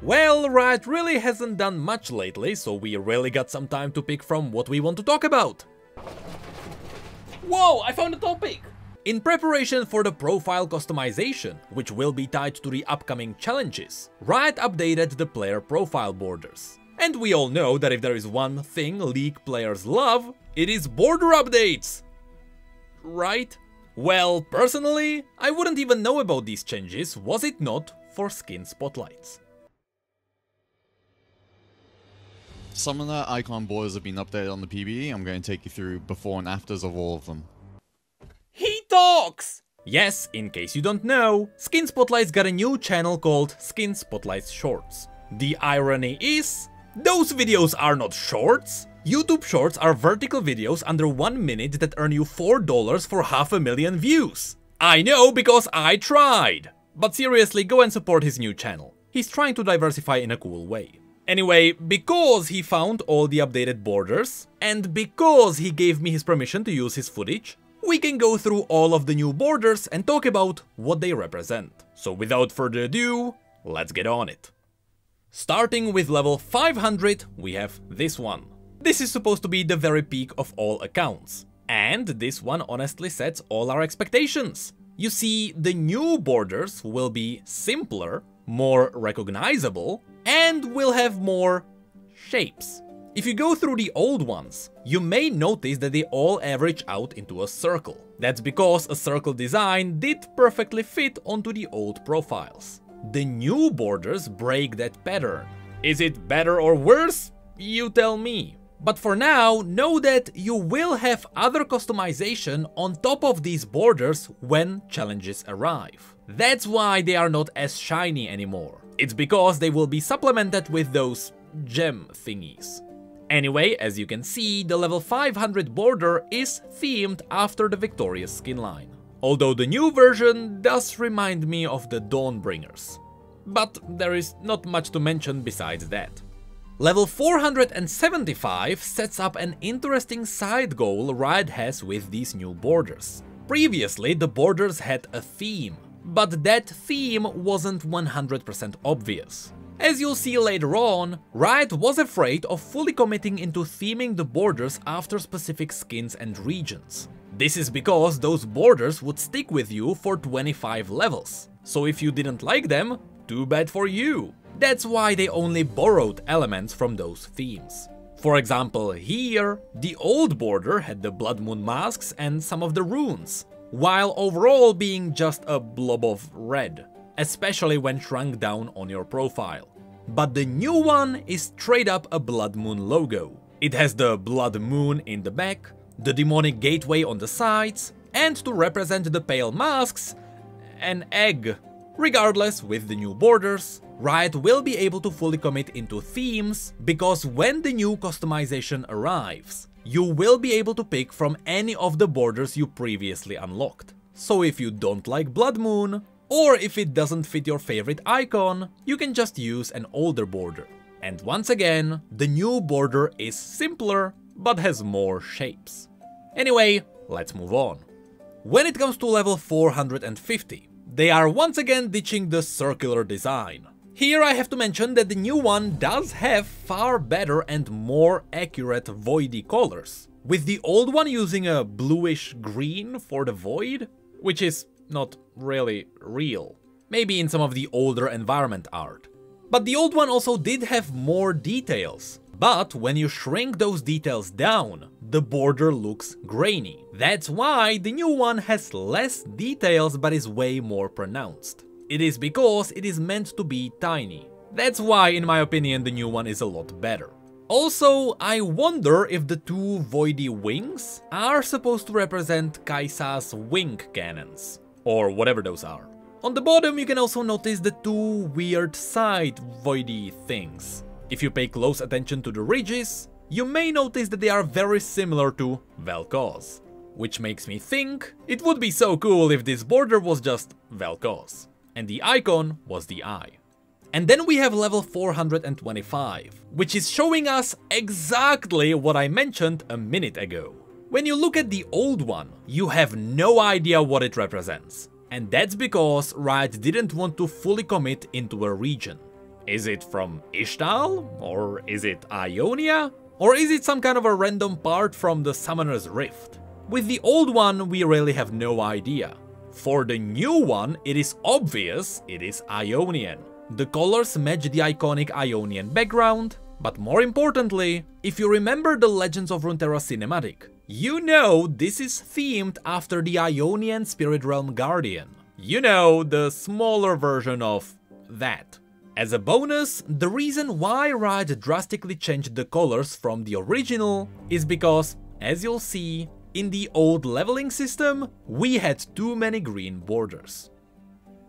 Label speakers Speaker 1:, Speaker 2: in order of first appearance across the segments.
Speaker 1: Well, Riot really hasn't done much lately, so we really got some time to pick from what we want to talk about. Whoa, I found a topic! In preparation for the profile customization, which will be tied to the upcoming challenges, Riot updated the player profile borders. And we all know that if there is one thing League players love, it is border updates! Right? Well, personally, I wouldn't even know about these changes was it not for skin spotlights.
Speaker 2: Some of the icon borders have been updated on the PBE. I'm going to take you through before and afters of all of them.
Speaker 1: He talks! Yes, in case you don't know, Skin Spotlights got a new channel called Skin Spotlights Shorts. The irony is, those videos are not shorts. YouTube Shorts are vertical videos under 1 minute that earn you $4 for 500,000 views. I know because I tried! But seriously, go and support his new channel. He's trying to diversify in a cool way. Anyway, because he found all the updated borders, and because he gave me his permission to use his footage, we can go through all of the new borders and talk about what they represent. So without further ado, let's get on it. Starting with level 500, we have this one. This is supposed to be the very peak of all accounts. And this one honestly sets all our expectations. You see, the new borders will be simpler, more recognizable, and will have more shapes. If you go through the old ones, you may notice that they all average out into a circle. That's because a circle design did perfectly fit onto the old profiles. The new borders break that pattern. Is it better or worse? You tell me. But for now, know that you will have other customization on top of these borders when challenges arrive. That's why they are not as shiny anymore. It's because they will be supplemented with those gem thingies. Anyway, as you can see, the level 500 border is themed after the Victorious skin line. Although the new version does remind me of the Dawnbringers. But there is not much to mention besides that. Level 475 sets up an interesting side goal Riot has with these new borders. Previously, the borders had a theme, but that theme wasn't 100% obvious. As you'll see later on, Riot was afraid of fully committing into theming the borders after specific skins and regions. This is because those borders would stick with you for 25 levels, so if you didn't like them, too bad for you. That's why they only borrowed elements from those themes. For example, here, the old border had the Blood Moon masks and some of the runes, while overall being just a blob of red, especially when shrunk down on your profile. But the new one is straight up a Blood Moon logo. It has the Blood Moon in the back, the demonic gateway on the sides, and to represent the pale masks, an egg. Regardless, with the new borders, Riot will be able to fully commit into themes, because when the new customization arrives, you will be able to pick from any of the borders you previously unlocked. So if you don't like Blood Moon, or if it doesn't fit your favorite icon, you can just use an older border. And once again, the new border is simpler, but has more shapes. Anyway, let's move on. When it comes to level 450, they are once again ditching the circular design. Here I have to mention that the new one does have far better and more accurate voidy colors, with the old one using a bluish green for the void, which is not really real. Maybe in some of the older environment art. But the old one also did have more details. But when you shrink those details down, the border looks grainy. That's why the new one has less details but is way more pronounced. It is because it is meant to be tiny. That's why, in my opinion, the new one is a lot better. Also, I wonder if the two voidy wings are supposed to represent Kai'Sa's wing cannons, or whatever those are. On the bottom you can also notice the two weird side voidy things. If you pay close attention to the ridges, you may notice that they are very similar to Vel'Koz, which makes me think it would be so cool if this border was just Vel'Koz, and the icon was the eye. And then we have level 425, which is showing us exactly what I mentioned a minute ago. When you look at the old one, you have no idea what it represents. And that's because Riot didn't want to fully commit into a region. Is it from Ishtal? Or is it Ionia? Or is it some kind of a random part from the Summoner's Rift? With the old one, we really have no idea. For the new one, it is obvious it is Ionian. The colors match the iconic Ionian background, but more importantly, if you remember the Legends of Runeterra cinematic, you know this is themed after the Ionian Spirit Realm Guardian. You know, the smaller version of that. As a bonus, the reason why Riot drastically changed the colors from the original is because, as you'll see, in the old leveling system, we had too many green borders.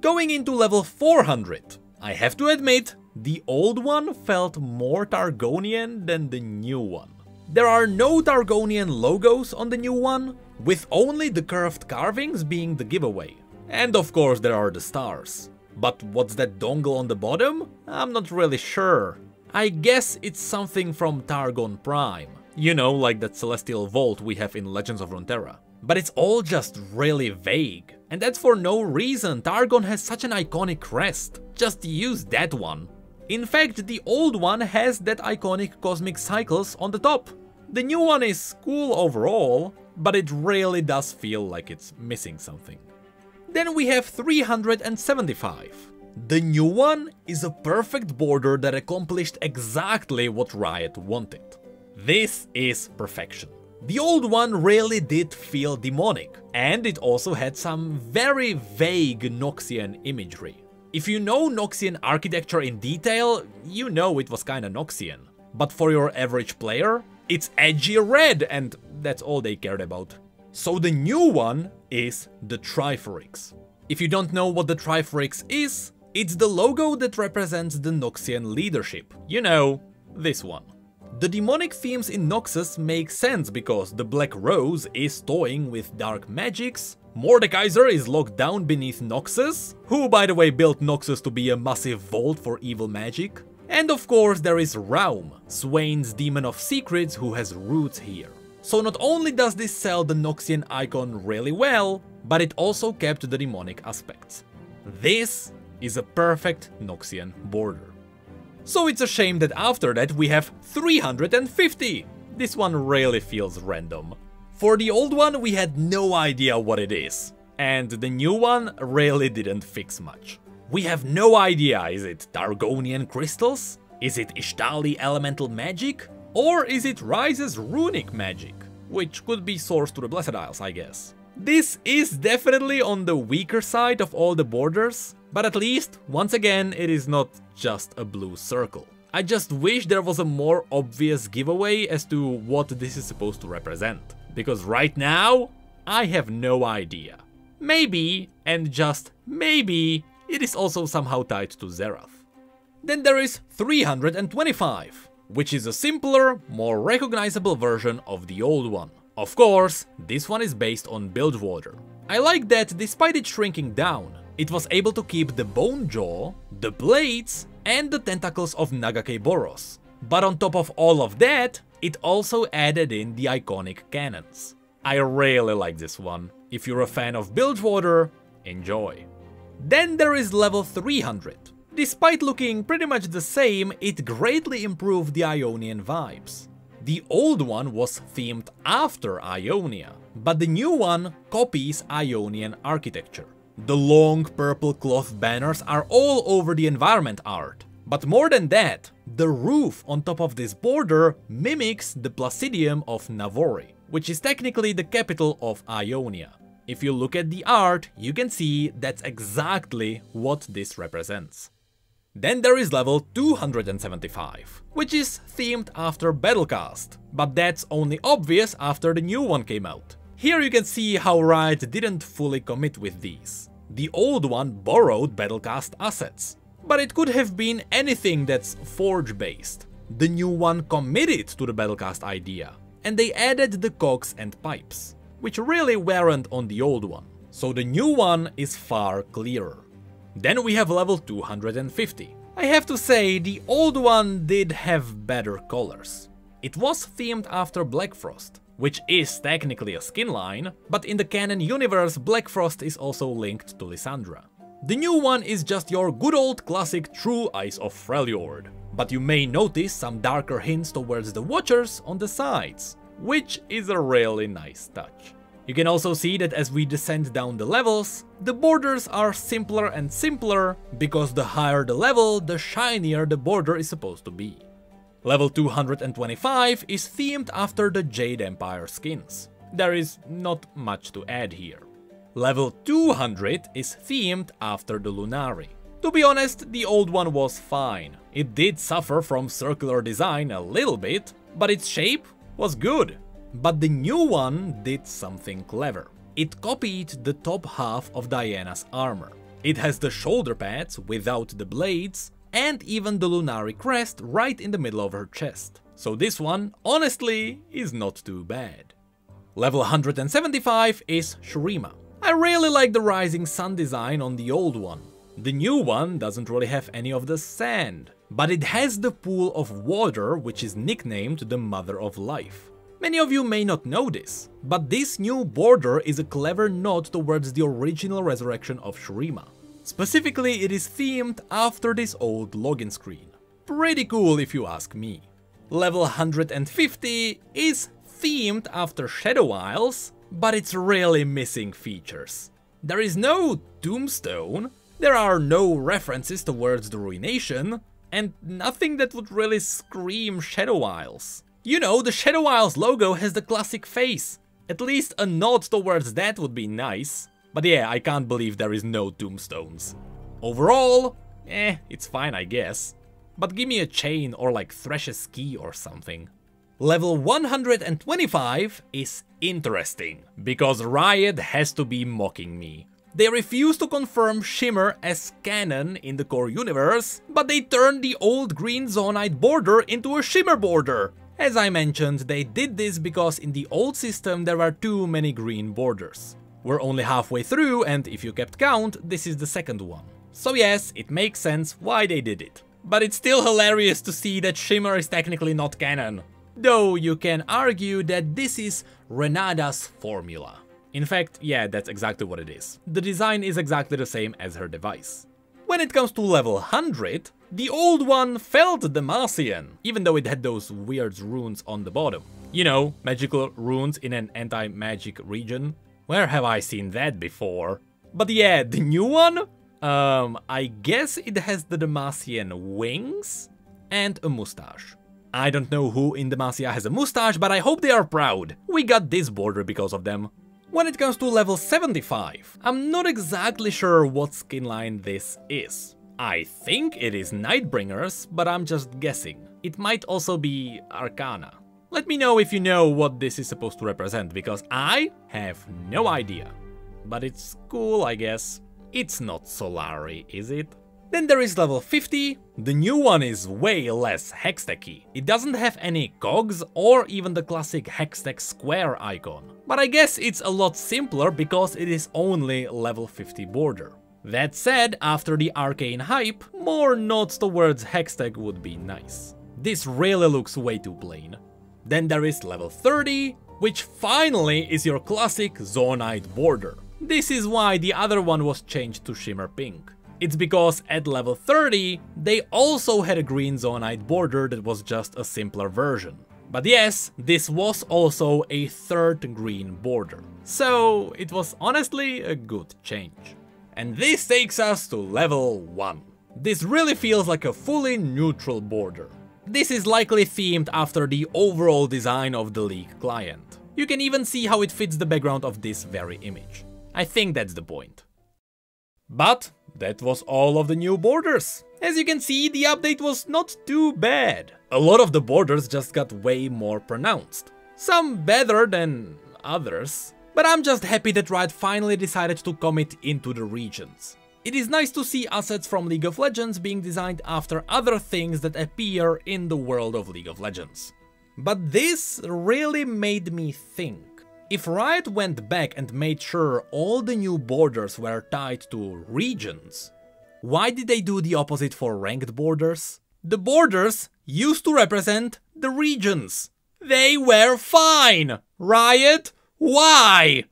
Speaker 1: Going into level 400, I have to admit, the old one felt more Targonian than the new one. There are no Targonian logos on the new one, with only the curved carvings being the giveaway. And of course there are the stars. But what's that dongle on the bottom? I'm not really sure. I guess it's something from Targon Prime. You know, like that celestial vault we have in Legends of Runeterra. But it's all just really vague. And that's for no reason. Targon has such an iconic crest. Just use that one. In fact, the old one has that iconic cosmic cycles on the top. The new one is cool overall, but it really does feel like it's missing something. Then we have 375. The new one is a perfect border that accomplished exactly what Riot wanted. This is perfection. The old one really did feel demonic, and it also had some very vague Noxian imagery. If you know Noxian architecture in detail, you know it was kinda Noxian. But for your average player, it's edgy red, and that's all they cared about. So the new one is the Triforix. If you don't know what the Triforix is, it's the logo that represents the Noxian leadership. You know, this one. The demonic themes in Noxus make sense because the Black Rose is toying with dark magics, Mordekaiser is locked down beneath Noxus, who by the way built Noxus to be a massive vault for evil magic, and of course there is Raum, Swain's demon of secrets who has roots here. So not only does this sell the Noxian icon really well, but it also kept the demonic aspects. This is a perfect Noxian border. So it's a shame that after that we have 350. This one really feels random. For the old one we had no idea what it is, and the new one really didn't fix much. We have no idea, is it Targonian crystals? Is it Ishtali elemental magic? Or is it Rise's runic magic? Which could be sourced to the Blessed Isles, I guess. This is definitely on the weaker side of all the borders, but at least, once again, it is not just a blue circle. I just wish there was a more obvious giveaway as to what this is supposed to represent. Because right now, I have no idea. Maybe, and just maybe, it is also somehow tied to Xerath. Then there is 325, which is a simpler, more recognizable version of the old one. Of course, this one is based on Bilgewater. I like that despite it shrinking down, it was able to keep the bone jaw, the blades, and the tentacles of Nagake Boros. But on top of all of that, it also added in the iconic cannons. I really like this one. If you're a fan of Bilgewater, enjoy. Then there is level 300. Despite looking pretty much the same, it greatly improved the Ionian vibes. The old one was themed after Ionia, but the new one copies Ionian architecture. The long purple cloth banners are all over the environment art. But more than that, the roof on top of this border mimics the Placidium of Navori, which is technically the capital of Ionia. If you look at the art, you can see that's exactly what this represents. Then there is level 275, which is themed after Battlecast, but that's only obvious after the new one came out. Here you can see how Riot didn't fully commit with these. The old one borrowed Battlecast assets, but it could have been anything that's Forge based. The new one committed to the Battlecast idea, and they added the cogs and pipes, which really weren't on the old one. So the new one is far clearer. Then we have level 250. I have to say, the old one did have better colors. It was themed after Blackfrost, which is technically a skin line, but in the canon universe Blackfrost is also linked to Lysandra. The new one is just your good old classic True Eyes of Freljord, but you may notice some darker hints towards the Watchers on the sides, which is a really nice touch. You can also see that as we descend down the levels, the borders are simpler and simpler, because the higher the level, the shinier the border is supposed to be. Level 225 is themed after the Jade Empire skins. There is not much to add here. Level 200 is themed after the Lunari. To be honest, the old one was fine. It did suffer from circular design a little bit, but its shape was good. But the new one did something clever. It copied the top half of Diana's armor. It has the shoulder pads without the blades, and even the Lunari crest right in the middle of her chest. So this one, honestly, is not too bad. Level 175 is Shurima. I really like the rising sun design on the old one. The new one doesn't really have any of the sand, but it has the pool of water, which is nicknamed the Mother of Life. Many of you may not know this, but this new border is a clever nod towards the original resurrection of Shurima. Specifically, it is themed after this old login screen. Pretty cool if you ask me. Level 150 is themed after Shadow Isles, but it's really missing features. There is no tombstone, there are no references towards the ruination, and nothing that would really scream Shadow Isles. You know, the Shadow Isles logo has the classic face. At least a nod towards that would be nice. But yeah, I can't believe there is no tombstones. Overall, it's fine I guess. But give me a chain or like Thresh's key or something. Level 125 is interesting, because Riot has to be mocking me. They refuse to confirm Shimmer as canon in the core universe, but they turned the old green Zonaite border into a Shimmer border. As I mentioned, they did this because in the old system there were too many green borders. We're only halfway through, and if you kept count, this is the second one. So yes, it makes sense why they did it. But it's still hilarious to see that Shimmer is technically not canon. Though you can argue that this is Renada's formula. In fact, yeah, that's exactly what it is. The design is exactly the same as her device. When it comes to level 100, the old one felt Demacian, even though it had those weird runes on the bottom. You know, magical runes in an anti-magic region. Where have I seen that before? But yeah, the new one? I guess it has the Demacian wings and a mustache. I don't know who in Demacia has a mustache, but I hope they are proud. We got this border because of them. When it comes to level 75, I'm not exactly sure what skin line this is. I think it is Nightbringers, but I'm just guessing. It might also be Arcana. Let me know if you know what this is supposed to represent, because I have no idea. But it's cool, I guess. It's not Solari, is it? Then there is level 50. The new one is way less hextechy. It doesn't have any cogs or even the classic hextech square icon. But I guess it's a lot simpler because it is only level 50 border. That said, after the arcane hype, more nods towards hextech would be nice. This really looks way too plain. Then there is level 30, which finally is your classic Zonaite border. This is why the other one was changed to Shimmer Pink. It's because at level 30, they also had a green Zonaite border that was just a simpler version. But yes, this was also a third green border. So it was honestly a good change. And this takes us to level 1. This really feels like a fully neutral border. This is likely themed after the overall design of the League client. You can even see how it fits the background of this very image. I think that's the point. But that was all of the new borders. As you can see, the update was not too bad. A lot of the borders just got way more pronounced. Some better than others. But I'm just happy that Riot finally decided to commit into the regions. It is nice to see assets from League of Legends being designed after other things that appear in the world of League of Legends. But this really made me think. If Riot went back and made sure all the new borders were tied to regions, why did they do the opposite for ranked borders? The borders used to represent the regions. They were fine! Riot, why?